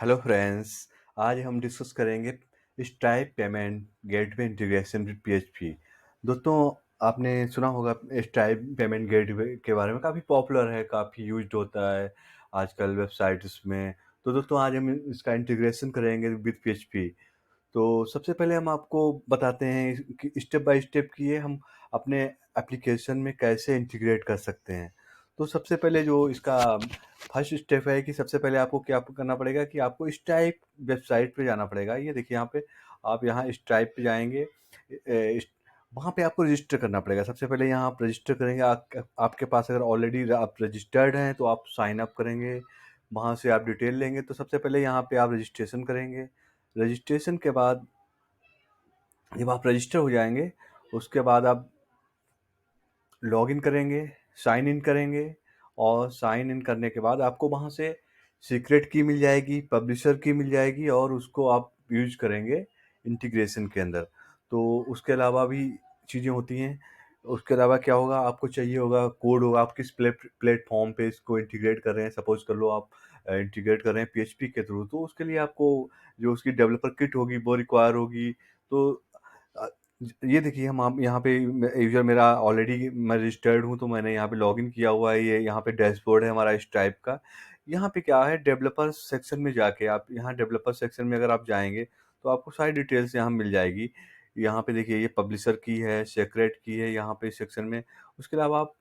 Hello friends. आज हम discuss करेंगे stripe payment gateway integration with PHP. दोस्तों, आपने सुना होगा स्ट्राइप पेमेंट गेटवे के बारे में। काफ़ी पॉपुलर है, काफ़ी यूज्ड होता है आजकल वेबसाइट्स में। तो दोस्तों, आज हम इसका इंटीग्रेशन करेंगे विद पीएचपी। तो सबसे पहले हम आपको बताते हैं कि स्टेप बाय स्टेप कि ये हम अपने एप्लीकेशन में कैसे इंटीग्रेट कर सकते हैं। तो सबसे पहले जो इसका फर्स्ट स्टेप है कि सबसे पहले आपको क्या करना पड़ेगा कि आपको स्ट्राइप वेबसाइट पे जाना पड़ेगा। ये देखिए यहाँ पे, आप यहाँ स्ट्राइप पे जाएंगे, वहाँ पे आपको रजिस्टर करना पड़ेगा। सबसे पहले यहाँ आप रजिस्टर करेंगे। आपके पास अगर ऑलरेडी आप रजिस्टर्ड हैं तो आप साइन अप करेंगे, वहाँ से आप डिटेल लेंगे। तो सबसे पहले यहाँ पे आप रजिस्ट्रेशन करेंगे। रजिस्ट्रेशन के बाद जब आप रजिस्टर हो जाएंगे, उसके बाद आप लॉगिन करेंगे, साइन इन करेंगे, और साइन इन करने के बाद आपको वहाँ से सीक्रेट की मिल जाएगी, पब्लिशर की मिल जाएगी, और उसको आप यूज करेंगे इंटीग्रेशन के अंदर। तो उसके अलावा भी चीज़ें होती हैं। उसके अलावा क्या होगा, आपको चाहिए होगा कोड होगा, आप किस प्लेटफॉर्म पे इसको इंटीग्रेट कर रहे हैं। सपोज कर लो आप इंटीग्रेट कर रहे हैं पीएचपी के थ्रू, तो उसके लिए आपको जो उसकी डेवलपर किट होगी वो रिक्वायर होगी। तो अ, ये देखिए, हम आप यहाँ पे यूजर मेरा ऑलरेडी मैं रजिस्टर्ड हूँ, तो मैंने यहाँ पे लॉगिन किया हुआ है। ये यहाँ पे डैशबोर्ड है हमारा स्ट्राइप का। यहाँ पे क्या है, डेवलपर सेक्शन में जाके आप यहाँ डेवलपर सेक्शन में अगर आप जाएंगे तो आपको सारी डिटेल्स यहाँ मिल जाएगी। यहाँ पे देखिए, ये पब्लिशर की है, सेक्रेट की है यहाँ पे सेक्शन में। उसके अलावा आप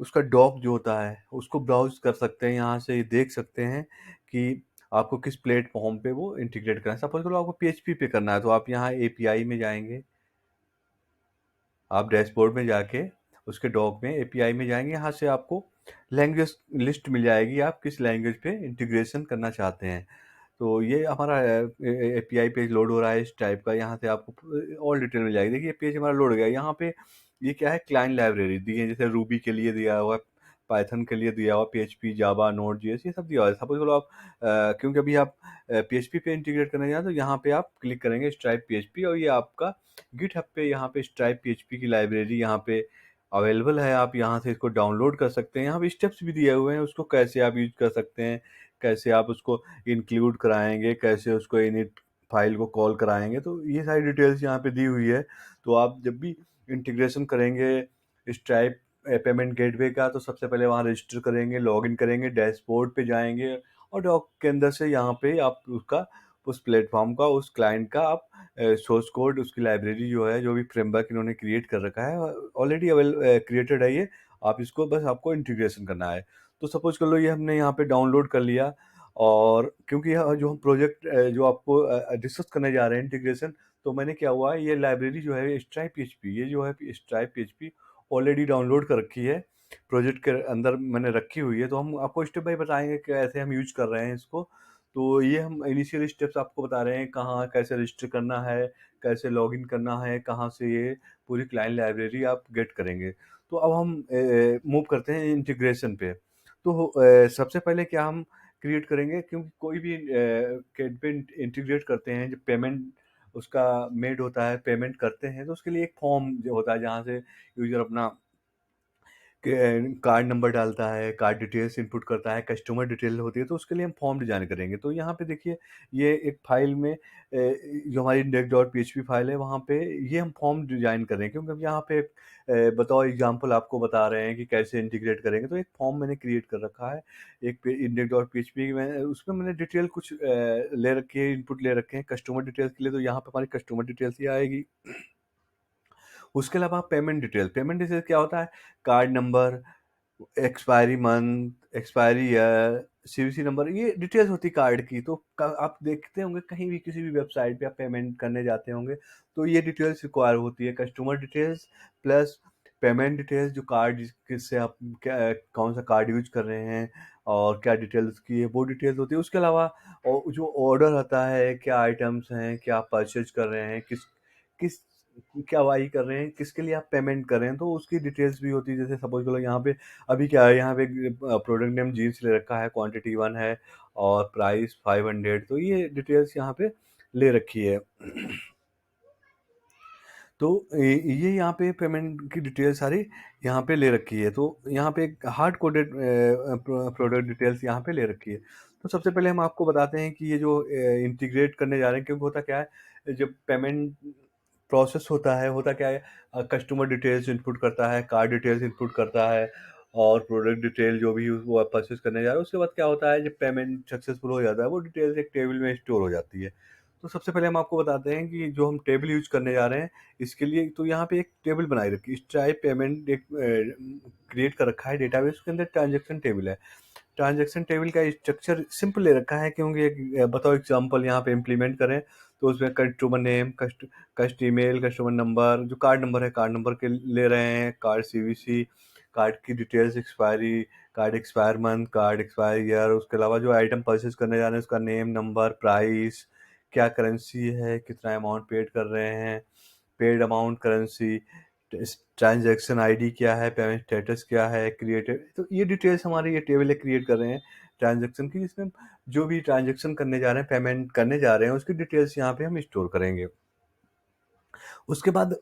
उसका डॉक जो होता है उसको ब्राउज कर सकते हैं, यहाँ से देख सकते हैं कि आपको किस प्लेटफॉर्म पे वो इंटीग्रेट करना है। सपोज करो आपको पीएचपी पे करना है, तो आप यहाँ एपीआई में जाएंगे। आप डैशबोर्ड में जाके उसके डॉक में एपीआई में जाएंगे, यहाँ से आपको लैंग्वेज लिस्ट मिल जाएगी, आप किस लैंग्वेज पे इंटीग्रेशन करना चाहते हैं। तो ये हमारा एपीआई पेज लोड हो रहा है इस टाइप का। यहाँ से आपको ऑल डिटेल मिल जाएगी। देखिए, पेज हमारा लोड हो गया। यहाँ पे ये क्या है, क्लाइंट लाइब्रेरी दी है, जैसे रूबी के लिए दिया हुआ है, पाइथन के लिए दिया हुआ, पीएचपी, जावा, नोड जेएस, ये सब दिया हुआ है। सपोज करो आप क्योंकि अभी आप पीएचपी पे इंटीग्रेट करने जाए, तो यहाँ पे आप क्लिक करेंगे स्ट्राइप पीएचपी, और ये आपका गिटहब पे यहाँ पे स्ट्राइप पीएचपी की लाइब्रेरी यहाँ पे अवेलेबल है। आप यहाँ से इसको डाउनलोड कर सकते हैं। यहाँ पे स्टेप्स भी दिए हुए हैं, उसको कैसे आप यूज कर सकते हैं, कैसे आप उसको इंक्लूड कराएंगे, कैसे उसको इनिट फाइल को कॉल कराएंगे। तो ये सारी डिटेल्स यहाँ पे दी हुई है। तो आप जब भी इंटीग्रेशन करेंगे स्ट्राइप पेमेंट गेटवे का, तो सबसे पहले वहाँ रजिस्टर करेंगे, लॉगिन करेंगे, डैशबोर्ड पे जाएंगे, और डॉक के अंदर से यहाँ पे आप उसका उस प्लेटफॉर्म का, उस क्लाइंट का आप सोर्स कोड, उसकी लाइब्रेरी जो है, जो भी फ्रेमवर्क इन्होंने क्रिएट कर रखा है, ऑलरेडी क्रिएटेड है ये। आप इसको बस आपको इंटीग्रेशन करना है। तो सपोज कर लो ये हमने यहाँ पे डाउनलोड कर लिया, और क्योंकि यह जो हम प्रोजेक्ट जो आपको डिस्कस करने जा रहे हैं इंटीग्रेशन, तो मैंने क्या हुआ है, ये लाइब्रेरी जो है स्ट्राइप पीएचपी, ये जो है स्ट्राइप पीएचपी ऑलरेडी डाउनलोड कर रखी है, प्रोजेक्ट के अंदर मैंने रखी हुई है। तो हम आपको स्टेप बाय बताएंगे कि कैसे हम यूज कर रहे हैं इसको। तो ये हम इनिशियल स्टेप्स आपको बता रहे हैं, कहाँ कैसे रजिस्टर करना है, कैसे लॉगिन करना है, कहाँ से ये पूरी क्लाइंट लाइब्रेरी आप गेट करेंगे। तो अब हम मूव करते हैं इंटीग्रेशन पे। तो सबसे पहले क्या हम क्रिएट करेंगे, क्योंकि कोई भी गेट पे इंटीग्रेट करते हैं, जब पेमेंट उसका मेड होता है, पेमेंट करते हैं, तो उसके लिए एक फॉर्म जो होता है, जहाँ से यूजर अपना कार्ड नंबर डालता है, कार्ड डिटेल्स इनपुट करता है, कस्टमर डिटेल होती है, तो उसके लिए हम फॉर्म डिजाइन करेंगे। तो यहाँ पे देखिए, ये एक फाइल में जो हमारी इंडेक्स डॉट पीएचपी फाइल है, वहाँ पे ये हम फॉर्म डिजाइन कर रहे हैं, क्योंकि हम यहाँ पे बताओ एग्जांपल आपको बता रहे हैं कि कैसे इंटीग्रेट करेंगे। तो एक फॉर्म मैंने क्रिएट कर रखा है, एक इंडेक्स डॉट पीएचपी में, उसमें मैंने डिटेल कुछ ले रखी है, इनपुट ले रखे हैं कस्टमर डिटेल्स के लिए। तो यहाँ पे हमारी कस्टमर डिटेल्स ही आएगी। उसके अलावा पेमेंट डिटेल क्या होता है, card number, expiry month, expiry year, CVC number, ये डिटेल्स होती है कार्ड की। तो आप देखते होंगे कहीं भी किसी भी वेबसाइट पे आप पेमेंट करने जाते होंगे, तो ये डिटेल्स रिक्वायर होती है, customer details plus payment details, जो कार्ड किससे आप क्या कौन सा कार्ड यूज कर रहे हैं, और क्या डिटेल्स की है, वो डिटेल्स होती है। उसके अलावा जो ऑर्डर आता है, क्या आइटम्स हैं, क्या आप परचेज कर रहे हैं, किस किस क्या वाई कर रहे हैं, किसके लिए आप पेमेंट कर रहे हैं, तो उसकी डिटेल्स भी होती है। जैसे सपोज करो यहाँ पे अभी क्या है, यहाँ पे प्रोडक्ट नेम जीन्स ले रखा है, क्वांटिटी 1 है, और प्राइस 500, तो ये डिटेल्स यहाँ पे ले रखी है। तो ये यहाँ पे पेमेंट की डिटेल सारी यहाँ पे ले रखी है। तो यहाँ पे हार्ड कोडेड प्रोडक्ट डिटेल्स यहाँ पे ले रखी है। तो सबसे पहले हम आपको बताते हैं कि ये जो इंटीग्रेट करने जा रहे हैं, क्योंकि होता क्या है, जब पेमेंट प्रोसेस होता क्या है, कस्टमर डिटेल्स इनपुट करता है, कार्ड डिटेल्स इनपुट करता है और प्रोडक्ट डिटेल जो भी वो परचेज़ करने जा रहा है, उसके बाद क्या होता है, जब पेमेंट सक्सेसफुल हो जाता है, वो डिटेल्स एक टेबल में स्टोर हो जाती है। तो सबसे पहले हम आपको बताते हैं कि जो हम टेबल यूज़ करने जा रहे हैं, इसके लिए तो यहाँ पे एक टेबल बनाई रखी है। स्ट्राइप पेमेंट एक क्रिएट कर रखा है डेटाबेस, उसके अंदर ट्रांज़ैक्शन टेबल है। ट्रांजैक्शन टेबल का स्ट्रक्चर सिंपल ले रखा है, क्योंकि एक बताओ एग्जांपल यहाँ पे इम्प्लीमेंट करें तो उसमें कस्टमर नेम, कस्ट ईमेल, कस्टमर नंबर, जो कार्ड नंबर है कार्ड नंबर के ले रहे हैं, कार्ड सीवीसी, कार्ड की details, expiry, card expire month, card expire year, उसके अलावा जो आइटम परचेज करने जा रहे हैं उसका नेम, नंबर, प्राइस, क्या करेंसी है, कितना अमाउंट पेड कर रहे हैं, paid amount, currency, transaction ID क्या है, पेमेंट स्टेटस क्या है, क्रिएटेड, तो ये डिटेल्स हमारी ये टेबल है क्रिएट कर रहे हैं ट्रांजैक्शन की, जिसमें जो भी ट्रांजैक्शन करने जा रहे हैं, पेमेंट करने जा रहे हैं, उसकी डिटेल्स यहाँ पे हम स्टोर करेंगे। उसके बाद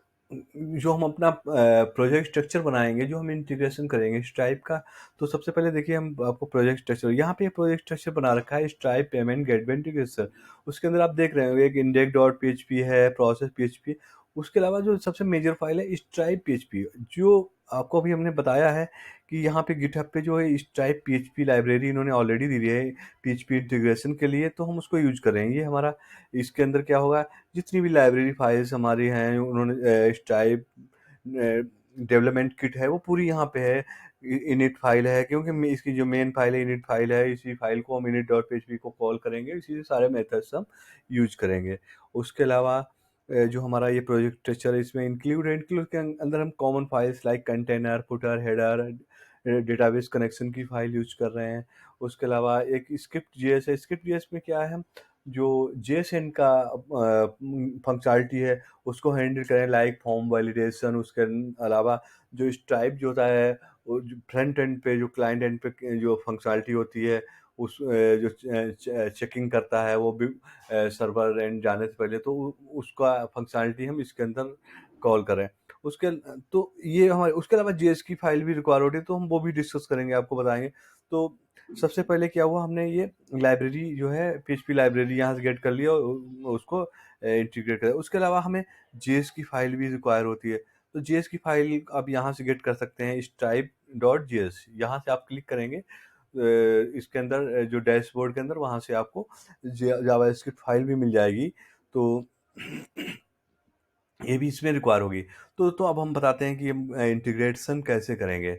जो हम अपना प्रोजेक्ट स्ट्रक्चर बनाएंगे, जो हम इंटीग्रेशन करेंगे स्ट्राइप का, तो सबसे पहले देखिए हम आपको प्रोजेक्ट स्ट्रक्चर, यहाँ पे प्रोजेक्ट स्ट्रक्चर बना रखा है स्ट्राइप पेमेंट गेटवे इंटीग्रेशन। उसके अंदर आप देख रहे हो एक इंडेक्स डॉट पी है, प्रोसेस पी। उसके अलावा जो सबसे मेजर फाइल है स्ट्राइप पी, जो आपको अभी हमने बताया है कि यहाँ पे गिटहब पे जो है स्ट्राइप पी लाइब्रेरी इन्होंने ऑलरेडी दी है पी इंटीग्रेशन के लिए, तो हम उसको यूज करेंगे। ये हमारा इसके अंदर क्या होगा, जितनी भी लाइब्रेरी फाइल्स हमारी हैं, उन्होंने स्ट्राइप डेवलपमेंट किट है वो पूरी यहाँ पे है, इनिट फाइल है, क्योंकि इसकी जो मेन फाइल है इनिट फाइल है, इसी फाइल को हम init डॉट पी को कॉल करेंगे, इसी से सारे मेथड्स हम यूज करेंगे। उसके अलावा जो हमारा ये प्रोजेक्ट स्ट्रक्चर है इसमें इंक्लूड के अंदर हम common files like container, footer, header, database connection की फाइल यूज कर रहे हैं। उसके अलावा एक स्क्रिप्ट जेएस है, स्क्रिप्ट जेएस में क्या है, हम जो जेएसएन का फंक्शनलिटी है उसको हैंडल करें, लाइक फॉर्म वैलिडेशन। उसके अलावा जो स्ट्राइप जो होता है, वो जो फ्रंट एंड पे, जो क्लाइंट एंड पे जो फंक्शनलिटी होती है, उस जो चेकिंग करता है वो भी सर्वर एंड जाने से पहले, तो उसका फंक्शनलिटी हम इसके अंदर कॉल करें। उसके तो ये हमारे, उसके अलावा जेएस की फाइल भी रिक्वायर होती है, तो हम वो भी डिस्कस करेंगे, आपको बताएंगे। तो सबसे पहले क्या हुआ, हमने ये लाइब्रेरी जो है पीएचपी लाइब्रेरी यहाँ से गेट कर लिया और उसको इंटीग्रेट कर। उसके अलावा हमें जेएस की फाइल भी रिक्वायर होती है, तो जेएस की फाइल आप यहाँ से गेट कर सकते हैं, स्ट्राइप डॉट जेएस, यहाँ से आप क्लिक करेंगे इसके अंदर जो डैशबोर्ड के अंदर, वहाँ से आपको जावास्क्रिप्ट फाइल भी मिल जाएगी। तो ये भी इसमें रिक्वायर होगी। तो अब हम बताते हैं कि हम इंटीग्रेशन कैसे करेंगे।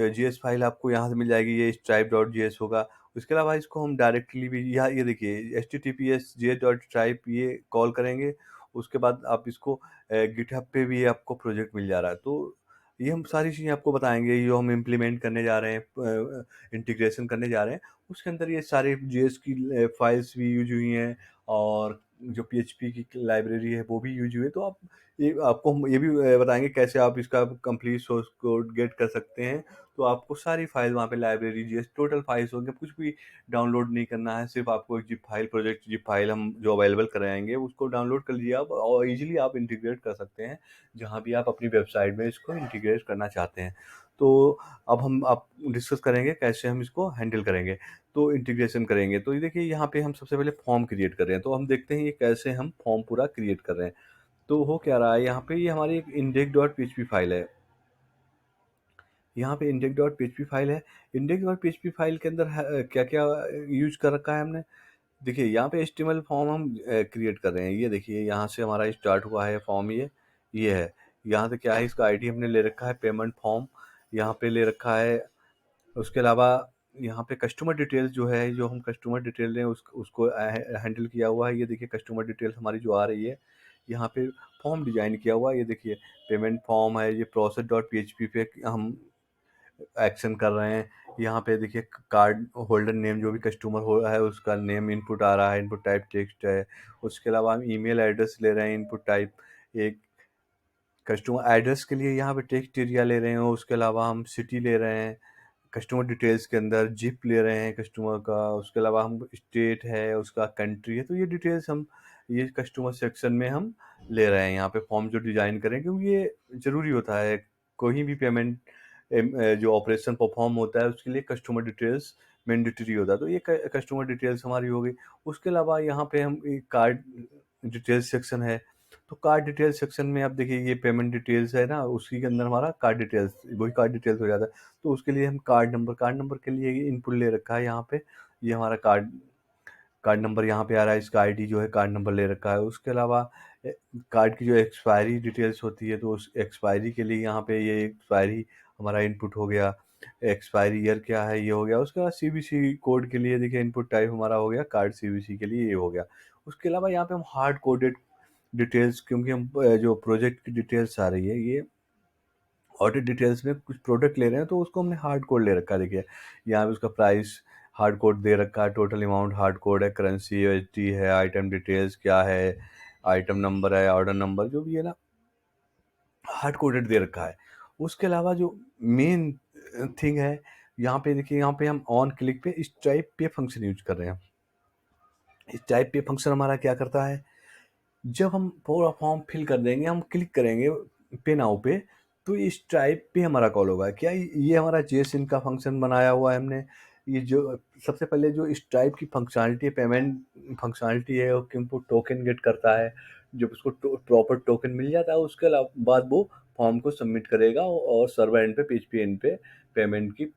जीएस फाइल आपको यहाँ से मिल जाएगी, ये स्ट्राइप डॉट जीएस होगा। उसके अलावा इसको हम डायरेक्टली भी, यहाँ ये देखिए https jes डॉट स्ट्राइप ये कॉल करेंगे। उसके बाद आप इसको गिटहब पे भी आपको प्रोजेक्ट मिल जा रहा है। तो ये हम सारी चीज़ें आपको बताएंगे, जो हम इम्प्लीमेंट करने जा रहे हैं, इंटीग्रेशन करने जा रहे हैं, उसके अंदर ये सारे जेएस की फाइल्स भी यूज हुई हैं, और जो पीएचपी की लाइब्रेरी है वो भी यूज हुई है। तो आप ये आपको हम ये भी बताएँगे कैसे आप इसका कंप्लीट सोर्स कोड गेट कर सकते हैं। तो आपको सारी फाइल वहाँ पे लाइब्रेरी जीएस टोटल फाइल्स होंगे, कुछ भी डाउनलोड नहीं करना है, सिर्फ़ आपको एक zip file, project zip file हम जो अवेलेबल कराएँगे उसको डाउनलोड कर लीजिए आप, और ईज़िली आप इंटीग्रेट कर सकते हैं, जहाँ भी आप अपनी वेबसाइट में इसको इंटीग्रेट करना चाहते हैं। तो अब हम आप डिस्कस करेंगे कैसे हम इसको हैंडल करेंगे, तो इंटीग्रेशन करेंगे। तो ये देखिए यहाँ पे हम सबसे पहले फॉर्म क्रिएट कर रहे हैं, तो हम देखते हैं ये कैसे हम फॉर्म पूरा क्रिएट कर रहे हैं। तो हो क्या रहा है यहाँ पे, ये हमारी एक इंडेक्स डॉट पीएचपी फाइल है। यहाँ पे इंडेक्स डॉट पीएचपी फाइल है। इंडेक्स डॉट पीएचपी फाइल के अंदर क्या क्या यूज कर रखा है हमने, देखिए यहाँ पे एचटीएमएल फॉर्म हम क्रिएट कर रहे हैं। ये देखिए यहाँ से हमारा स्टार्ट हुआ है फॉर्म, ये है। यहाँ से क्या है, इसका आईडी हमने ले रखा है पेमेंट फॉर्म, यहाँ पे ले रखा है। उसके अलावा यहाँ पे कस्टमर डिटेल्स जो है, जो हम कस्टमर डिटेल ने उसको हैंडल किया हुआ है। ये देखिए कस्टमर डिटेल्स हमारी जो आ रही है, यहाँ पे फॉर्म डिजाइन किया हुआ है। ये देखिए पेमेंट फॉर्म है, ये प्रोसेस डॉट पीएचपी पे हम एक्शन कर रहे हैं। यहाँ पे देखिए कार्ड होल्डर नेम, जो भी कस्टमर हो रहा है उसका नेम इनपुट आ रहा है, इनपुट टाइप टेक्स्ट है। उसके अलावा हम ईमेल एड्रेस ले रहे हैं, इनपुट टाइप एक कस्टमर एड्रेस के लिए यहाँ पे टेक्स्ट एरिया ले रहे हैं। उसके अलावा हम सिटी ले रहे हैं, कस्टमर डिटेल्स के अंदर जिप ले रहे हैं कस्टमर का। उसके अलावा हम स्टेट है, उसका कंट्री है, तो ये डिटेल्स हम ये कस्टमर सेक्शन में हम ले रहे हैं यहाँ पे फॉर्म जो डिज़ाइन करें, क्योंकि ये ज़रूरी होता है। कोई भी पेमेंट जो ऑपरेशन परफॉर्म होता है उसके लिए कस्टमर डिटेल्स मैंडेटरी होता है। तो ये कस्टमर डिटेल्स हमारी हो गई। उसके अलावा यहाँ पे हम कार्ड डिटेल्स सेक्शन है, तो कार्ड डिटेल्स सेक्शन में आप देखिए ये पेमेंट डिटेल्स है ना, उसी के अंदर हमारा कार्ड डिटेल्स, वही कार्ड डिटेल्स हो जाता है। तो उसके लिए हम कार्ड नंबर के लिए इनपुट ले रखा है यहाँ पे। ये हमारा कार्ड कार्ड नंबर यहाँ पे आ रहा है, इसका आईडी जो है कार्ड नंबर ले रखा है। उसके अलावा कार्ड की जो एक्सपायरी डिटेल्स होती है, तो उस एक्सपायरी के लिए यहाँ पे ये एक्सपायरी हमारा इनपुट हो गया। एक्सपायरी ईयर क्या है ये हो गया। उसके बाद सीवीसी कोड के लिए देखिए इनपुट टाइप हमारा हो गया, कार्ड सीवीसी के लिए ये हो गया। उसके अलावा यहाँ पे हम हार्ड कोडेड डिटेल्स, क्योंकि हम जो प्रोजेक्ट की डिटेल्स आ रही है, ये ऑर्डर डिटेल्स में कुछ प्रोडक्ट ले रहे हैं, तो उसको हमने हार्ड कोड ले रखा है। देखिए यहाँ पे उसका प्राइस हार्ड कोड दे रखा है, टोटल अमाउंट हार्ड कोड है, करेंसी यूएसडी है, आइटम डिटेल्स क्या है, आइटम नंबर है, ऑर्डर नंबर, जो भी है ना, हार्ड कोडेड दे रखा है। उसके अलावा जो मेन थिंग है, यहाँ पे देखिए, यहाँ पे हम ऑन क्लिक पे इस टाइप पे फंक्शन यूज कर रहे हैं। इस टाइप पे फंक्शन हमारा क्या करता है, जब हम पूरा फॉर्म फिल कर देंगे, हम क्लिक करेंगे पे नाउ पे, तो इस टाइप पे हमारा कॉल होगा। क्या ये हमारा जेएसइन का फंक्शन बनाया हुआ है हमने। ये जो सबसे पहले जो इस टाइप की फंक्शनलिटी, पेमेंट फंक्शनलिटी है, वो इनपुट टोकन गेट करता है। जब उसको प्रॉपर टोकन मिल जाता है, उसके बाद वो फॉर्म को सबमिट करेगा, और सर्वर एंड पे, पीएचपी एंड पे पेमेंट की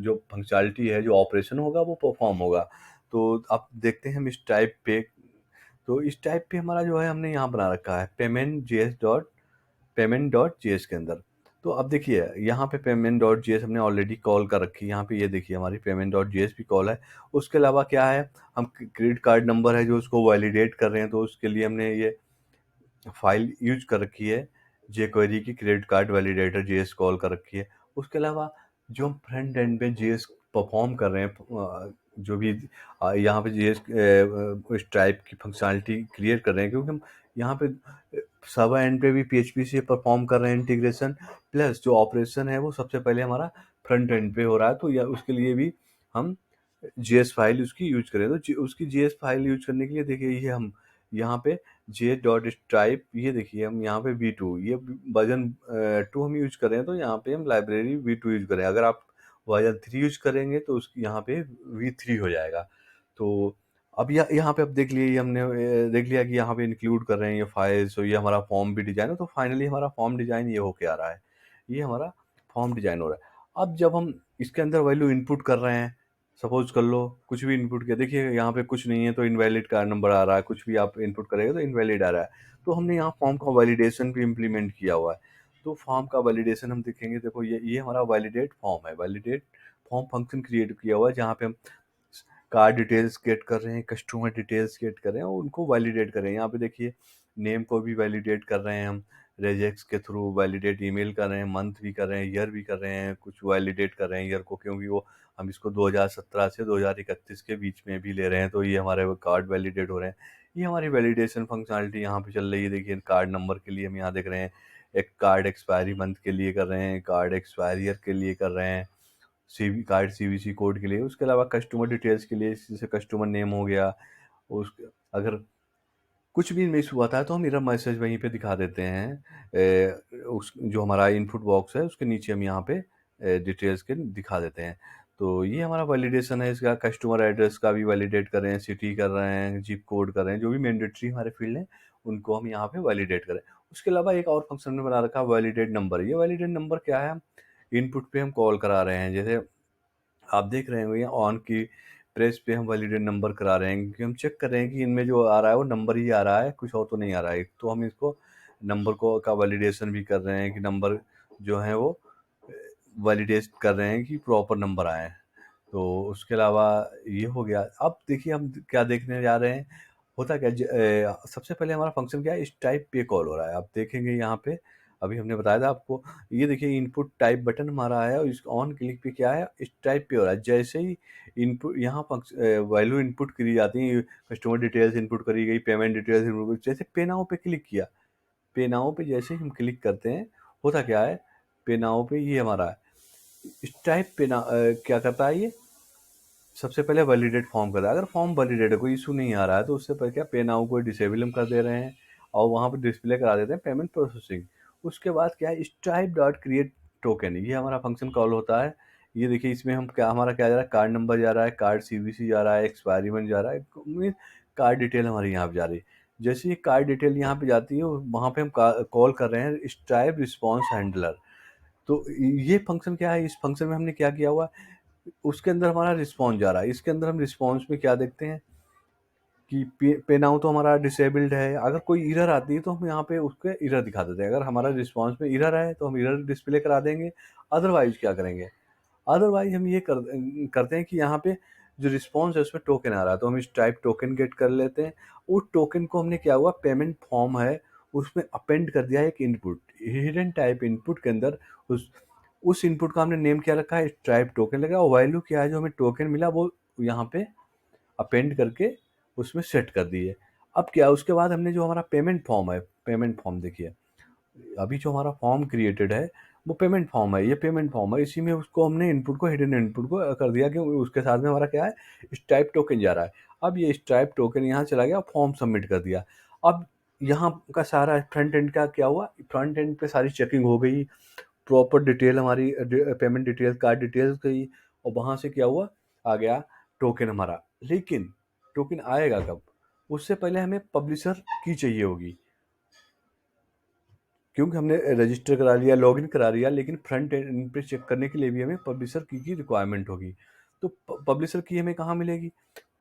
जो फंक्शनलिटी है, जो ऑपरेशन होगा, वो परफॉर्म होगा। तो आप देखते हैं हम इस टाइप पे, तो इस टाइप पे हमारा जो है, हमने यहाँ बना रखा है पेमेंट डॉट जेएस के अंदर। तो अब देखिए यहाँ पे पेमेंट डॉट जेएस हमने ऑलरेडी कॉल कर रखी है। यहाँ पे ये देखिए हमारी पेमेंट डॉट जेएस भी कॉल है। उसके अलावा क्या है, हम क्रेडिट कार्ड नंबर है जो उसको वैलिडेट कर रहे हैं, तो उसके लिए हमने ये फाइल यूज कर रखी है, जेक्वेरी की credit card validator JS call कर रखी है। उसके अलावा जो हम फ्रंट एंड पे जेएस परफॉर्म कर रहे हैं, जो भी यहाँ पे जेएस इस टाइप की फंक्शनलिटी क्रिएट कर रहे हैं, क्योंकि हम यहाँ पे सर्वर एंड पे भी पीएचपी से परफॉर्म कर रहे हैं इंटीग्रेशन, प्लस जो ऑपरेशन है वो सबसे पहले हमारा फ्रंट एंड पे हो रहा है। तो या उसके लिए भी हम जेएस फाइल उसकी यूज करें। तो उसकी जेएस फाइल यूज करने के लिए देखिए, ये हम यहाँ पे जे डॉट स्ट्राइप, ये देखिए हम यहाँ पे V2, ये वर्जन 2 हम यूज कर रहे हैं, तो यहाँ पे हम लाइब्रेरी V2 यूज करें। अगर आप वर्जन 3 यूज करेंगे तो उसकी यहाँ पे V3 हो जाएगा। तो अब यहाँ पे अब देख लिए, ये हमने देख लिया कि यहाँ पे इंक्लूड कर रहे हैं ये फाइल्स, और ये हमारा फॉर्म भी डिजाइन है। तो फाइनली हमारा फॉर्म डिजाइन ये होके आ रहा है, ये हमारा फॉर्म डिजाइन हो रहा है। अब जब हम इसके अंदर वैल्यू इनपुट कर रहे हैं, सपोज कर लो कुछ भी इनपुट किया, देखिए यहाँ पे कुछ नहीं है तो इनवैलिड का नंबर आ रहा है, कुछ भी आप इनपुट करेंगे तो इनवैलिड आ रहा है। तो हमने यहाँ फॉर्म का वैलिडेशन भी इम्प्लीमेंट किया हुआ है। तो फॉर्म का वैलिडेशन हम देखेंगे, देखो ये हमारा वैलिडेट फॉर्म है, वैलिडेट फॉर्म फंक्शन क्रिएट किया हुआ है, जहाँ पे हम कार्ड डिटेल्स गेट कर रहे हैं, कस्टमर डिटेल्स गेट कर रहे हैं, और उनको वैलिडेट कर रहे हैं। यहाँ पे देखिए नेम को भी वैलिडेट कर रहे हैं हम, रेजेक्स के थ्रू वैलिडेट ईमेल कर रहे हैं, मंथ भी कर रहे हैं, ईयर भी कर रहे हैं, कुछ वैलिडेट कर रहे हैं ईयर को, क्योंकि वो हम इसको 2017 से 2031 के बीच में भी ले रहे हैं, तो ये हमारे कार्ड वैलिडेट हो रहे हैं। ये हमारी वैलिडेशन फंक्शनलिटी यहाँ पे चल रही है। देखिए कार्ड नंबर के लिए हम यहाँ देख रहे हैं, एक कार्ड एक्सपायरी मंथ के लिए कर रहे हैं, कार्ड एक्सपायरी ईयर के लिए कर रहे हैं, कार्ड सीवीसी कोड के लिए। उसके अलावा कस्टमर डिटेल्स के लिए, जैसे कस्टमर नेम हो गया, उस अगर कुछ भी मिस हुआ था तो हम एरर मैसेज वहीं पे दिखा देते हैं। उस जो हमारा इनपुट बॉक्स है उसके नीचे हम यहाँ पे डिटेल्स के दिखा देते हैं। तो ये हमारा वैलिडेशन है इसका। कस्टमर एड्रेस का भी वैलिडेट कर रहे हैं, सिटी कर रहे हैं, जिप कोड कर रहे हैं, जो भी मैंडेटरी हमारे फील्ड हैं उनको हम यहाँ पे वैलिडेट करें। उसके अलावा एक और फंक्शन में बना रखा है वैलिडेट नंबर। ये वैलिडेट नंबर क्या है, इनपुट पे हम कॉल करा रहे हैं। जैसे आप देख रहे होंगे ऑन की प्रेस पे हम वैलिडेट नंबर करा रहे हैं, क्योंकि हम चेक कर रहे हैं कि इनमें जो आ रहा है वो नंबर ही आ रहा है, कुछ और तो नहीं आ रहा है। तो हम इसको नंबर को का वैलिडेशन भी कर रहे हैं कि नंबर जो है वो वैलिडेट कर रहे हैं कि प्रॉपर नंबर आए हैं। तो उसके अलावा ये हो गया। अब देखिए हम क्या देखने जा रहे हैं, होता क्या सबसे पहले हमारा फंक्शन क्या है, इस टाइप पे कॉल हो रहा है। आप देखेंगे यहाँ पे, अभी हमने बताया था आपको, ये देखिए इनपुट टाइप बटन हमारा है, और इस ऑन क्लिक पे क्या है, इस टाइप पे हो रहा है। जैसे ही इनपुट यहाँ वैल्यू इनपुट करी जाती है, कस्टमर डिटेल्स इनपुट करी गई, पेमेंट डिटेल्स इनपुट, जैसे पे नाउ पे क्लिक किया, पे नाउ पे जैसे ही हम क्लिक करते हैं, होता क्या है, पे नाउ पे ये हमारा इस टाइप पे क्या करता है, ये सबसे पहले वैलिडेट फॉर्म करता है। अगर फॉर्म वैलिडेट है, कोई इशू नहीं आ रहा है, तो उससे पहले क्या, पे नाउ को डिसेबल हम कर दे रहे हैं, और वहाँ पे डिस्प्ले करा देते हैं पेमेंट प्रोसेसिंग। उसके बाद क्या है, स्ट्राइप डॉट क्रिएट टोकन, ये हमारा फंक्शन कॉल होता है। ये देखिए इसमें हम क्या हमारा क्या जा रहा है, कार्ड नंबर जा रहा है, कार्ड सीवीसी जा रहा है, एक्सपायरी मंथ जा रहा है, मीन कार्ड डिटेल हमारी यहाँ पे जा रही है। जैसे ही कार्ड डिटेल यहाँ पे जाती है वहाँ पे हम कॉल कर रहे हैं स्ट्राइप रिस्पॉन्स हैंडलर। तो ये फंक्शन क्या है, इस फंक्शन में हमने क्या किया हुआ है, उसके अंदर हमारा रिस्पॉन्स जा रहा है। इसके अंदर हम रिस्पॉन्स में क्या देखते हैं कि पे नाउ तो हमारा डिसेबल्ड है। अगर कोई एरर आती है तो हम यहाँ पे उसके एरर दिखा देते हैं। अगर हमारा रिस्पॉन्स में एरर है तो हम एरर डिस्प्ले करा देंगे। अदरवाइज क्या करेंगे, अदरवाइज हम ये करते हैं कि यहाँ पे जो रिस्पॉन्स है उसमें टोकन आ रहा है तो हम इस टाइप टोकन गेट कर लेते हैं। उस टोकन को हमने क्या हुआ, पेमेंट फॉर्म है उसमें अपेंड कर दिया एक इनपुट, हिडन टाइप इनपुट के अंदर। उस इनपुट का हमने नेम क्या रखा है, टाइप टोकन लगा, और वैल्यू क्या है जो हमें टोकन मिला वो यहाँ पे अपेंड करके उसमें सेट कर दिए। अब क्या, उसके बाद हमने जो हमारा पेमेंट फॉर्म है, पेमेंट फॉर्म देखिए अभी जो हमारा फॉर्म क्रिएटेड है वो पेमेंट फॉर्म है, ये पेमेंट फॉर्म है, इसी में उसको हमने इनपुट को, हिडन इनपुट को कर दिया कि उसके साथ में हमारा क्या है, स्ट्राइप टोकन जा रहा है। अब ये स्ट्राइप टोकन यहाँ चला गया, फॉर्म सबमिट कर दिया। अब यहाँ का सारा फ्रंट एंड का क्या हुआ, फ्रंट एंड पे सारी चेकिंग हो गई, प्रॉपर डिटेल हमारी पेमेंट डिटेल, कार्ड डिटेल्स गई, और वहाँ से क्या हुआ, आ गया टोकन हमारा। लेकिन टोकन आएगा कब, उससे पहले हमें पब्लिशर की चाहिए होगी, क्योंकि हमने रजिस्टर करा लिया, लॉगिन करा लिया, लेकिन फ्रंट एंड पे चेक करने के लिए भी हमें पब्लिशर की रिक्वायरमेंट होगी। तो पब्लिशर की हमें कहाँ मिलेगी,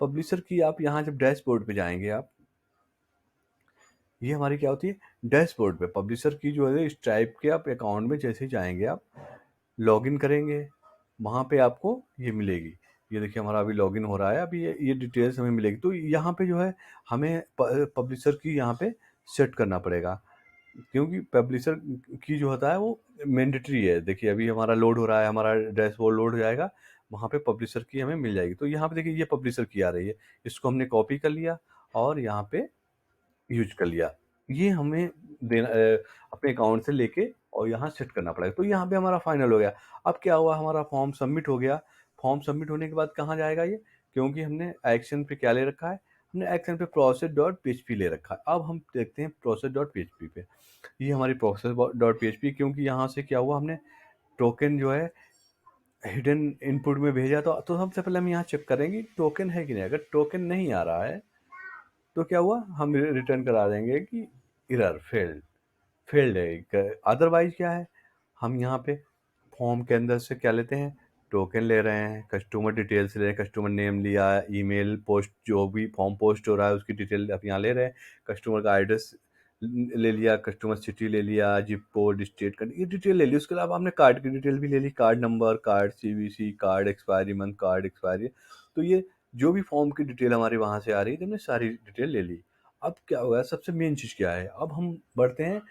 पब्लिशर की आप यहाँ जब डैशबोर्ड पे जाएंगे आप, ये हमारी क्या होती है डैशबोर्ड पे पब्लिशर की जो है स्ट्राइप के आप अकाउंट में जैसे ही जाएंगे आप लॉगिन करेंगे, वहाँ पे आपको ये मिलेगी। ये देखिए हमारा अभी लॉगिन हो रहा है, अभी ये डिटेल्स हमें मिलेगी। तो यहाँ पे जो है हमें पब्लिशर की यहाँ पे सेट करना पड़ेगा, क्योंकि पब्लिशर की जो होता है वो मैंडेटरी है। देखिए अभी हमारा लोड हो रहा है, हमारा डैशबोर्ड लोड हो जाएगा, वहाँ पे पब्लिशर की हमें मिल जाएगी। तो यहाँ पे देखिए ये पब्लिशर की आ रही है, इसको हमने कॉपी कर लिया और यहाँ पे यूज कर लिया। ये हमें देना अपने अकाउंट से लेके और यहाँ सेट करना पड़ेगा। तो यहाँ पे हमारा फाइनल हो गया। अब क्या हुआ, हमारा फॉर्म सबमिट हो गया। फॉर्म सबमिट होने के बाद कहाँ जाएगा ये, क्योंकि हमने एक्शन पे क्या ले रखा है, हमने एक्शन पे प्रोसेस डॉट पीएचपी ले रखा है। अब हम देखते हैं प्रोसेस डॉट पीएचपी पे, ये हमारी प्रोसेस डॉट पीएचपी, क्योंकि यहाँ से क्या हुआ, हमने टोकन जो है हिडन इनपुट में भेजा। तो सबसे पहले हम यहाँ चेक करेंगे टोकन है कि नहीं। अगर टोकन नहीं आ रहा है तो क्या हुआ, हम रिटर्न करा देंगे कि एरर फेल्ड है। अदरवाइज क्या है, हम यहाँ पे फॉर्म के अंदर से क्या लेते हैं, टोकन ले रहे हैं, कस्टमर डिटेल्स ले रहे हैं, कस्टमर नेम लिया, ईमेल पोस्ट जो भी फॉर्म पोस्ट हो रहा है उसकी डिटेल आप यहाँ ले रहे हैं, कस्टमर का एड्रेस ले लिया, कस्टमर सिटी ले लिया, जिप कोड, स्टेट का ये डिटेल ले ली। उसके अलावा हमने कार्ड की डिटेल भी ले ली, card number, card CVC, card expiry month, card expiry. तो ये जो भी फॉर्म की डिटेल हमारी वहाँ से आ रही थी हमने सारी डिटेल ले ली। अब क्या होगा, सबसे मेन चीज़ क्या है, अब हम बढ़ते हैं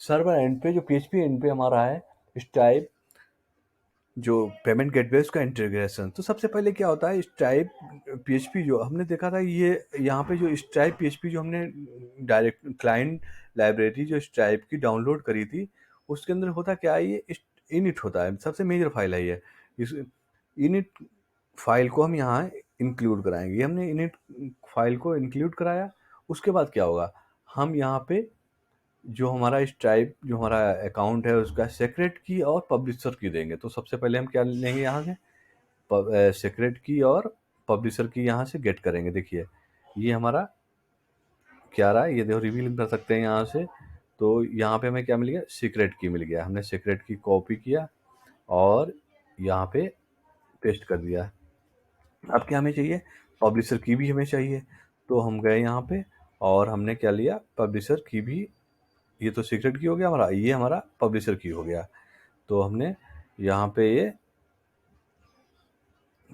सर्वर एंड पे, जो पीएचपी एंड पे हमारा है स्ट्राइप जो पेमेंट गेटवे उसका इंटीग्रेशन। तो सबसे पहले क्या होता है, स्ट्राइप पीएचपी जो हमने देखा था, ये यहाँ पे जो स्ट्राइप पीएचपी जो हमने डायरेक्ट क्लाइंट लाइब्रेरी जो स्ट्राइप की डाउनलोड करी थी, उसके अंदर होता क्या है, ये इनिट होता है, सबसे मेजर फाइल है ये। इस इनिट फाइल को हम यहाँ इंक्लूड कराएंगे। हमने इनिट फाइल को इंक्लूड कराया, उसके बाद क्या होगा, हम यहाँ पे जो हमारा स्ट्राइप जो हमारा अकाउंट है उसका सेक्रेट की और पब्लिशर की देंगे। तो सबसे पहले हम क्या लेंगे, यहाँ से सेक्रेट की और पब्लिशर की यहाँ से गेट करेंगे। देखिए ये हमारा क्या रहा है, ये देखो रिवील कर सकते हैं यहाँ से। तो यहाँ पे हमें क्या मिल गया, सीक्रेट की मिल गया, हमने सीक्रेट की कॉपी किया और यहाँ पे पेस्ट कर दिया। अब क्या हमें चाहिए, पब्लिशर की भी हमें चाहिए। तो हम गए यहाँ पे और हमने क्या लिया, पब्लिशर की भी, ये तो सीक्रेट की हो गया हमारा, ये हमारा पब्लिशर की हो गया। तो हमने यहाँ पे ये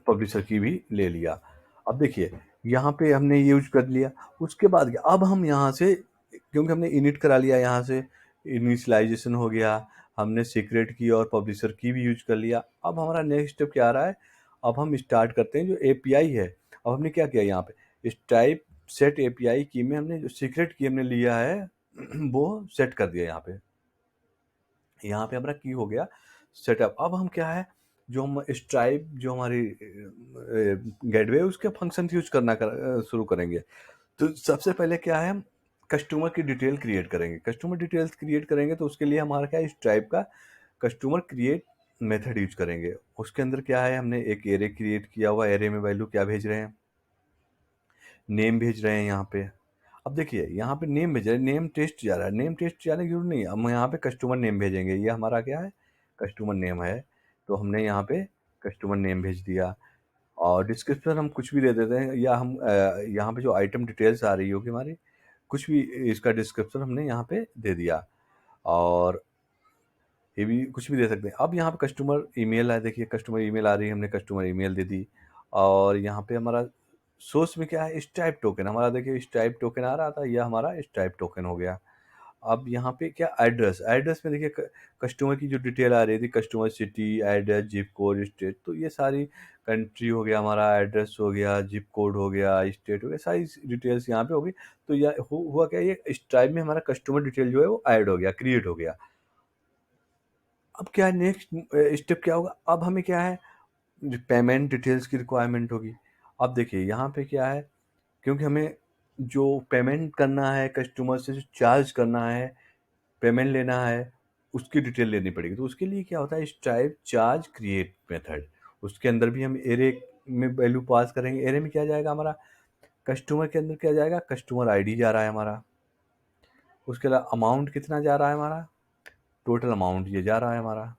पब्लिशर की भी ले लिया। अब देखिए यहाँ पे हमने ये यूज कर लिया। उसके बाद क्या, अब हम यहाँ से क्योंकि हमने इनिट करा लिया, यहाँ से इनिशियलाइजेशन हो गया, हमने सीक्रेट की और पब्लिशर की भी यूज कर लिया। अब हमारा नेक्स्ट स्टेप क्या आ रहा है, अब हम स्टार्ट करते हैं जो एपीआई है। अब हमने क्या किया, यहाँ पे टाइप सेट एपीआई की में हमने जो सीक्रेट की हमने लिया है वो सेट कर दिया। यहाँ पे हमारा की हो गया सेटअप। अब हम क्या है, जो हम स्ट्राइप जो हमारी गेटवे उसके फंक्शन यूज करना शुरू करेंगे। तो सबसे पहले क्या है, हम कस्टमर की डिटेल क्रिएट करेंगे। कस्टमर डिटेल्स क्रिएट करेंगे तो उसके लिए हमारा क्या है, स्ट्राइप का कस्टमर क्रिएट मेथड यूज करेंगे। उसके अंदर क्या है, हमने एक एरे क्रिएट किया हुआ, एरे में वैल्यू क्या भेज रहे हैं, नेम भेज रहे हैं यहाँ पे। अब देखिए यहाँ पे नेम भेज रहे हैं, नेम टेस्ट जा रहा है, नेम टेस्ट जाने की जरूरत नहीं है, हम यहाँ पे कस्टमर नेम भेजेंगे। ये हमारा क्या है, कस्टमर नेम है, तो हमने यहाँ पे कस्टमर नेम भेज दिया। और डिस्क्रिप्शन हम कुछ भी दे देते हैं, या हम यहाँ पे जो आइटम डिटेल्स आ रही होगी हमारी, कुछ भी इसका डिस्क्रिप्शन हमने यहाँ पे दे दिया। और ये भी कुछ भी दे सकते हैं। अब यहाँ पे कस्टमर ईमेल है, देखिए कस्टमर ईमेल आ रही है, हमने कस्टमर ईमेल दे दी। और यहाँ पे हमारा सोर्स में क्या है, स्टाइप टोकन हमारा, देखिए स्टाइप टोकन आ रहा था, यह हमारा स्टाइप टोकन हो गया। अब यहाँ पे क्या, एड्रेस, एड्रेस में देखिए कस्टमर की जो डिटेल आ रही थी, customer city, address, zip code, state, तो ये सारी कंट्री हो गया हमारा, एड्रेस हो गया, जिप कोड हो गया, स्टेट हो गया, सारी डिटेल्स यहाँ पे हो गई। तो यह हुआ क्या, ये स्ट्राइप में हमारा कस्टमर डिटेल जो है वो ऐड हो गया, क्रिएट हो गया। अब क्या नेक्स्ट स्टेप क्या होगा, अब हमें क्या है, पेमेंट डिटेल्स की रिक्वायरमेंट होगी। अब देखिए यहाँ पे क्या है, क्योंकि हमें जो पेमेंट करना है, कस्टमर से जो चार्ज करना है, पेमेंट लेना है, उसकी डिटेल लेनी पड़ेगी। तो उसके लिए क्या होता है, स्ट्राइप चार्ज क्रिएट मेथड, उसके अंदर भी हम एरे में वैल्यू पास करेंगे। एरे में क्या जाएगा हमारा, कस्टमर के अंदर क्या जाएगा, कस्टमर आईडी जा रहा है हमारा, उसके अलावा अमाउंट कितना जा रहा है हमारा, टोटल अमाउंट ये जा रहा है हमारा।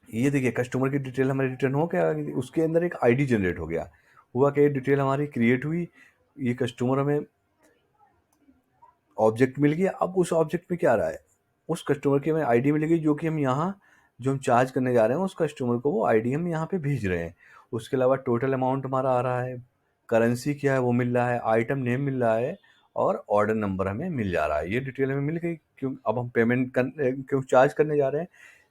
ये देखिए कस्टमर की डिटेल हमारी रिटर्न हो गया, उसके अंदर एक आईडी जनरेट हो गया। हुआ कि डिटेल हमारी क्रिएट हुई, ये कस्टमर हमें ऑब्जेक्ट मिल गया। अब उस ऑब्जेक्ट में क्या आ रहा है, उस कस्टमर की हमें आईडी मिलेगी, जो कि हम यहाँ जो हम चार्ज करने जा रहे हैं उस कस्टमर को वो आईडी हम यहाँ पे भेज रहे हैं। उसके अलावा टोटल अमाउंट हमारा आ रहा है, करेंसी क्या है वो मिल रहा है, आइटम नेम मिल रहा है, और ऑर्डर नंबर हमें मिल जा रहा है। ये डिटेल हमें मिल गई, क्यों अब हम पेमेंट क्यों चार्ज करने जा रहे हैं।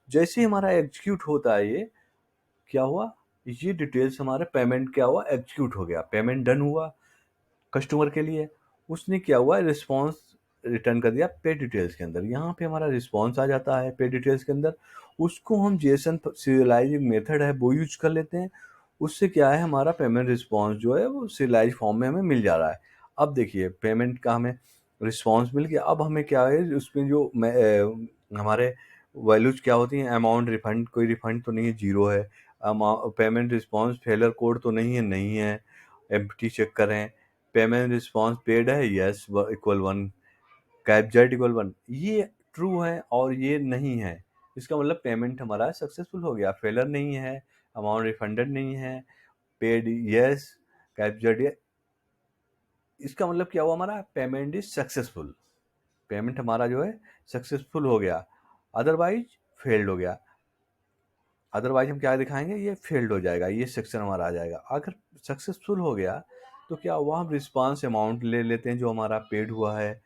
जैसे ही हमारा एग्जीक्यूट होता है, ये क्या हुआ, ये डिटेल्स हमारा पेमेंट क्या हुआ, एग्जीक्यूट हो गया, पेमेंट डन हुआ कस्टमर के लिए। उसने क्या हुआ, रिस्पॉन्स रिटर्न कर दिया पे डिटेल्स के अंदर। यहाँ पे हमारा रिस्पॉन्स आ जाता है पे डिटेल्स के अंदर, उसको हम जेसन सीरियलाइजिंग मेथड है वो यूज कर लेते हैं। उससे क्या है, हमारा पेमेंट रिस्पॉन्स जो है वो सीरियलाइज फॉर्म में हमें मिल जा रहा है। अब देखिए पेमेंट का हमें रिस्पॉन्स मिल गया। अब हमें क्या है, उसमें जो हमारे वैल्यूज क्या होती हैं, अमाउंट रिफंड, कोई रिफंड तो नहीं है, जीरो है। पेमेंट रिस्पॉन्स फेलर कोड तो नहीं है, नहीं है, एम्प्टी चेक करें। पेमेंट रिस्पॉन्स पेड है, यस इक्वल 1, कैपजेट इक्वल 1, ये ट्रू है और ये नहीं है, इसका मतलब पेमेंट हमारा सक्सेसफुल हो गया, फेलर नहीं है, अमाउंट रिफंडेड नहीं है, पेड यस, कैपजेट ये, इसका मतलब क्या हुआ, हमारा पेमेंट इज सक्सेसफुल, पेमेंट हमारा जो है सक्सेसफुल हो गया, अदरवाइज फेल्ड हो गया। अदरवाइज हम क्या दिखाएंगे, ये फेल्ड हो जाएगा, ये सेक्शन हमारा आ जाएगा। अगर सक्सेसफुल हो गया तो क्या हुआ, हम रिस्पांस अमाउंट ले लेते हैं जो हमारा पेड हुआ है,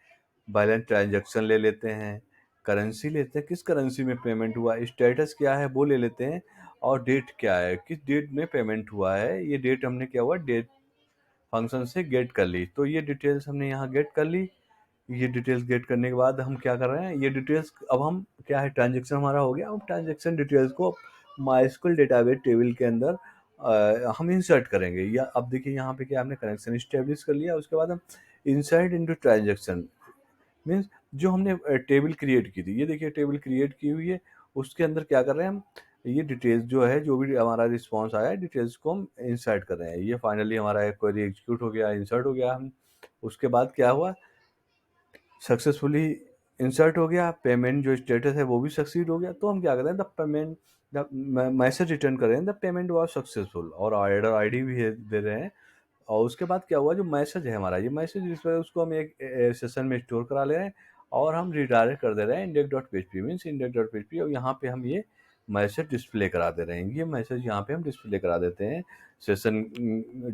बैलेंस ट्रांजैक्शन ले लेते हैं, करेंसी लेते हैं, किस करेंसी में पेमेंट हुआ, स्टेटस क्या है वो ले लेते हैं, और डेट क्या है, किस डेट में पेमेंट हुआ है, ये डेट हमने क्या हुआ, डेट फंक्शन से गेट कर ली। तो ये डिटेल्स हमने यहाँ गेट कर ली। ये डिटेल्स गेट करने के बाद हम क्या कर रहे हैं, ये डिटेल्स अब हम क्या है, ट्रांजेक्शन हमारा हो गया। अब ट्रांजेक्शन डिटेल्स को माइस्क्यूल डेटाबेस टेबल के अंदर हम इंसर्ट करेंगे। या अब देखिए यहाँ पे क्या हमने कनेक्शन इस्टेब्लिश कर लिया, उसके बाद हम इंसर्ट इनटू ट्रांजेक्शन मीन्स जो हमने टेबल क्रिएट की थी, ये देखिए टेबल क्रिएट की हुई है, उसके अंदर क्या कर रहे हैं हम, ये डिटेल्स जो है, जो भी हमारा रिस्पॉन्स आया है, डिटेल्स को हम इंसर्ट कर रहे हैं। ये फाइनली हमारा एक क्वेरी एग्जीक्यूट हो गया, इंसर्ट हो गया हम। उसके बाद क्या हुआ, सक्सेसफुली इंसर्ट हो गया, पेमेंट जो स्टेटस है वो भी सक्सीड हो गया। तो हम क्या कर रहे हैं, the payment, the message return कर रहे हैं, द पेमेंट वाज सक्सेसफुल, और ऑर्डर आईडी भी दे रहे हैं। और उसके बाद क्या हुआ, जो मैसेज है हमारा, ये मैसेज इस पर उसको हम एक सेशन में स्टोर करा ले रहे हैं, और हम रिडायरेक्ट कर दे रहे हैं index dot P H P, means index dot P H P, और यहाँ पे हम ये मैसेज डिस्प्ले करा दे रहे हैं। ये मैसेज यहाँ पे हम डिस्प्ले करा देते हैं, सेशन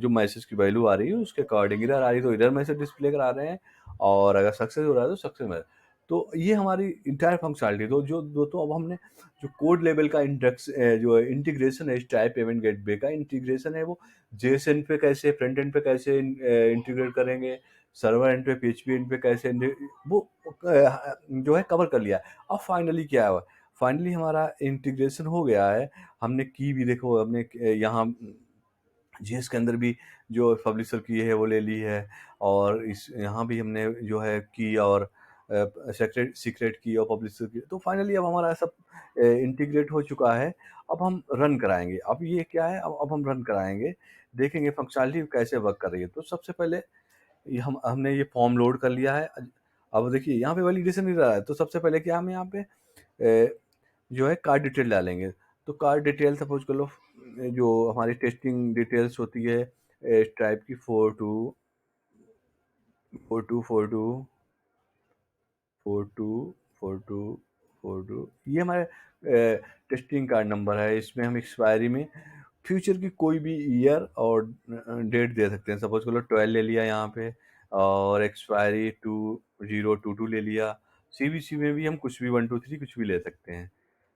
जो मैसेज की वैल्यू आ रही है उसके अकॉर्डिंग, इधर आ रही है तो इधर मैसेज डिस्प्ले करा रहे हैं, और अगर सक्सेस हो रहा है तो सक्सेस में। तो ये हमारी इंटायर फंक्शनलिटी, तो जो दो, तो अब हमने जो कोड लेवल का इंडेक्स जो इंटीग्रेशन है, स्ट्राइप पेमेंट गेटवे का इंटीग्रेशन है, वो जेएसएन पे कैसे, फ्रंट एंड पे कैसे इंटीग्रेट करेंगे, सर्वर एंड पे, पीएचपी एंड पे कैसे वो जो है कवर कर लिया। अब फाइनली क्या हुआ, फाइनली हमारा इंटीग्रेशन हो गया है। हमने की भी देखो, हमने यहाँ जीएस के अंदर भी जो पब्लिशर की है वो ले ली है, और इस यहाँ भी हमने जो है की और सेक्रेट सीक्रेट की और पब्लिशर की। तो फाइनली अब हमारा सब इंटीग्रेट हो चुका है। अब हम रन कराएँगे। अब ये क्या है, अब हम रन कराएँगे, देखेंगे फंक्शनैलिटी कैसे वर्क कर रही है। तो सबसे पहले ये हमने ये फॉर्म लोड कर लिया है। अब देखिए यहाँ पे वैलिडेशन नहीं रहा है, तो सबसे पहले क्या हम यहाँ पे जो है कार्ड डिटेल डालेंगे। तो कार्ड डिटेल सपोज़ कर लो जो हमारी टेस्टिंग डिटेल्स होती है स्ट्राइप की 42 42 42 42 42 42 ये हमारे टेस्टिंग कार्ड नंबर है। इसमें हम एक्सपायरी में फ्यूचर की कोई भी ईयर और डेट दे सकते हैं। सपोज़ करो 12 ले लिया यहाँ पे और एक्सपायरी 2022 ले लिया। सीवीसी में भी हम कुछ भी 123 कुछ भी ले सकते हैं।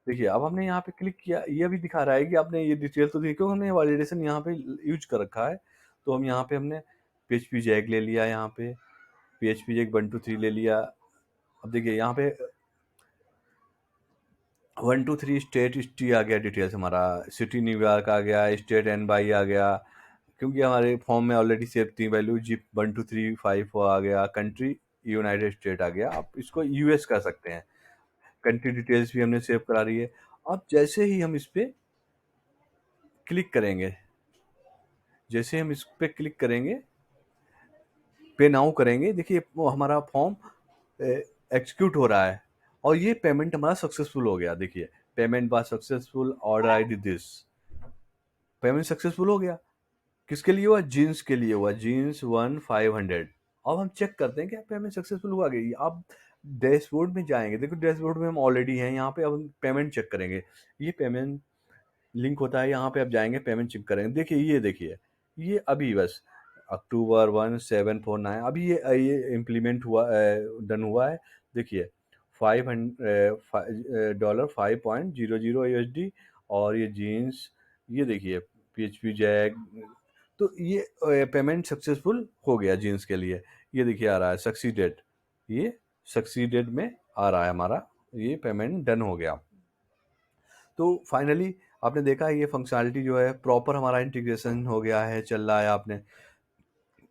देखिए अब हमने यहाँ पे क्लिक किया, ये भी दिखा रहा है कि आपने ये डिटेल तो दी, क्योंकि हमने वैलिडेशन यहाँ पे यूज़ कर रखा है। तो हम यहाँ पे हमने पीएचपी जैग ले लिया, यहाँ पे पीएचपी जैग 123 ले लिया। अब देखिए यहाँ पे 123 स्टेट हिस्ट्री आ गया, डिटेल्स हमारा सिटी न्यूयॉर्क आ गया, स्टेट एनवाई आ गया, क्योंकि हमारे फॉर्म में ऑलरेडी सेव थी वैल्यू। जिप 1235 आ गया, कंट्री यूनाइटेड स्टेट आ गया। आप इसको यूएस कर सकते हैं। कंट्री डिटेल्स भी हमने सेव करा रही है। अब जैसे ही हम इस पर क्लिक करेंगे, जैसे हम इस पर क्लिक करेंगे, पे नाउ करेंगे, देखिए वो हमारा फॉर्म एग्जीक्यूट हो रहा है और ये पेमेंट हमारा सक्सेसफुल हो गया। देखिए payment by successful, order I D this, payment successful हो गया। किसके लिए हुआ? जीन्स के लिए हुआ, जीन्स 1500। अब हम चेक करते हैं कि पेमेंट सक्सेसफुल हुआ गई। अब डैशबोर्ड में जाएंगे, देखो डैशबोर्ड में हम ऑलरेडी हैं, यहाँ पे अब हम पेमेंट चेक करेंगे। ये पेमेंट लिंक होता है, यहाँ पे आप जाएंगे, पेमेंट चेक करेंगे। देखिए ये देखिए, ये अभी बस अक्टूबर 1749 अभी ये इम्प्लीमेंट हुआ, डन हुआ है। देखिए $500 5.00 USD। और ये जीन्स, ये देखिए पीएचपी जैग। तो ये पेमेंट सक्सेसफुल हो गया जीन्स के लिए। ये देखिए आ रहा है सक्सीडेड, ये सक्सीडेड में आ रहा है हमारा, ये पेमेंट डन हो गया। तो फाइनली आपने देखा ये फंक्शनैलिटी जो है प्रॉपर हमारा इंटीग्रेशन हो गया है, चल रहा है। आपने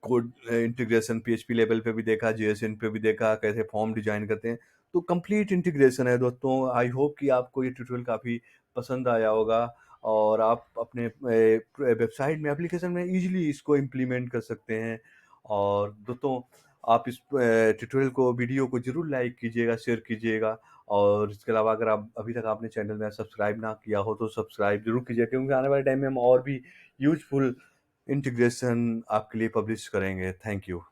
कोड इंटीग्रेशन पीएचपी लेवल पे भी देखा, जेएसएन पे भी देखा, कैसे फॉर्म डिजाइन करते हैं। तो कंप्लीट इंटीग्रेशन है दोस्तों। आई होप कि आपको ये ट्यूटोरियल काफ़ी पसंद आया होगा और आप अपने वेबसाइट में, एप्लीकेशन में इजीली इसको इम्प्लीमेंट कर सकते हैं। और दोस्तों आप इस ट्यूटोरियल को, वीडियो को ज़रूर लाइक कीजिएगा, शेयर कीजिएगा। और इसके अलावा अगर आप अभी तक आपने चैनल में सब्सक्राइब ना किया हो तो सब्सक्राइब जरूर कीजिए, क्योंकि आने वाले टाइम में हम और भी यूजफुल इंटीग्रेशन आपके लिए पब्लिश करेंगे। Thank you.